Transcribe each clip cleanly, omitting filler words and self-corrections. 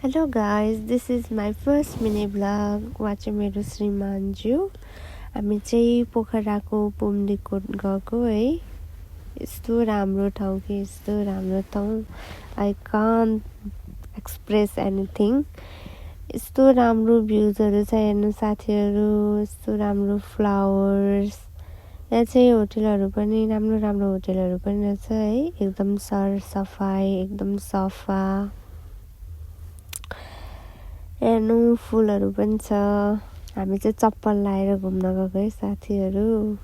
Hello guys, this is my first mini vlog. उहाँ चाहिँ मेरो श्रीमानज्यू। हामी चाहिँ पोखराको पुम्डीकोट गएको है। यस्तो राम्रो ठाउँ कि यस्तो राम्रो ठाउँ, आई कान्ट एक्सप्रेस एनिथिङ। यस्तो राम्रो भ्यूजहरू छ हेर्नु साथीहरू, यस्तो राम्रो फ्लावर्स। यहाँ चाहिँ होटलहरू पनि राम्रो राम्रो होटलहरू पनि रहेछ है, एकदम सरसफाइ, एकदम सफा। हेर्नु फुलहरू पनि छ। हामी चाहिँ चप्पल लाएर घुम्न गएको है साथीहरू।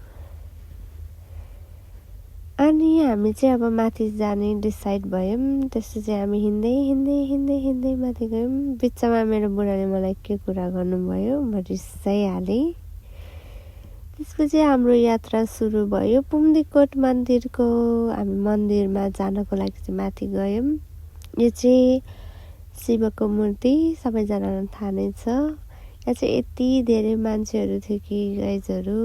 अनि हामी चाहिँ अब माथि जाने डिसाइड भयौँ। त्यसपछि चाहिँ हामी हिँड्दै हिँड्दै हिँड्दै हिँड्दै माथि गयौँ। बिचमा मेरो बुढाले मलाई के कुरा गर्नुभयो, म रिसाइहालेँ। त्यसपछि हाम्रो यात्रा सुरु भयो पुम्डीकोट मन्दिरको। हामी मन्दिरमा जानको लागि चाहिँ माथि गयौँ। यो चाहिँ शिवको मूर्ति सबैजनालाई थाहा नै छ। यहाँ चाहिँ यति धेरै मान्छेहरू थियो कि गाइजहरू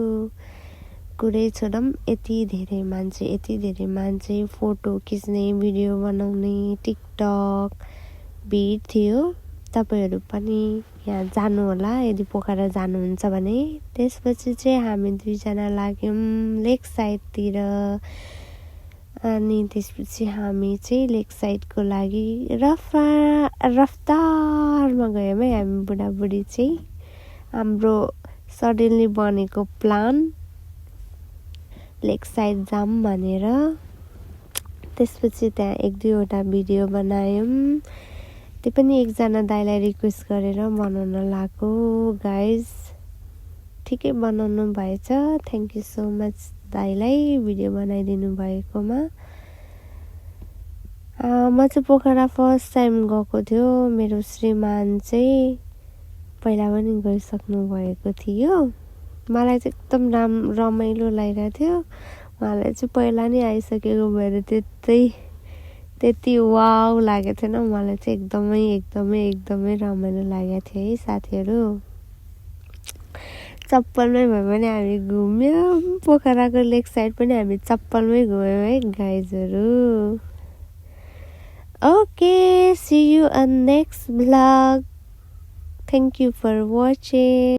कुरै छोडौँ। यति धेरै मान्छे फोटो खिच्ने, भिडियो बनाउने, टिकटक भिड थियो। तपाईहरू पनि यहाँ जानु होला यदि पोखरा जानुहुन्छ भने। त्यसपछि चाहिँ हामी दुईजना लाग्यौँ लेक साइडतिर। अनि त्यसपछि हामी चाहिँ लेक साइडको लागि रफ्तारमा गयौँ है। हामी बुढाबुढी चाहिँ हाम्रो सडनली बनेको प्लान लेक साइड जाऊँ भनेर। त्यसपछि त्यहाँ एक दुईवटा भिडियो बनायौँ। त्यो पनि एकजना दाइलाई रिक्वेस्ट गरेर बनाउन लागेको। गाइज ठिकै बनाउनु भएछ, थ्याङ्क यू सो मच दाइलाई भिडियो बनाइदिनु भएकोमा। म चाहिँ पोखरा फर्स्ट टाइम गएको थियो। मेरो श्रीमान चाहिँ पहिला पनि गइसक्नु भएको थियो। मलाई चाहिँ एकदम रमाइलो लागिरहेको थियो। उहाँलाई चाहिँ पहिला नै आइसकेको भएर त्यति वाउ लागेको थिएन। मलाई चाहिँ एकदमै रमाइलो लागेको थियो है साथीहरू। चप्पलमै भए पनि हामी घुम्यौँ। पोखराको लेक साइड पनि हामी चप्पलमै घुम्यौँ है गाइजहरू। Okay, see you on next vlog. Thank you for watching.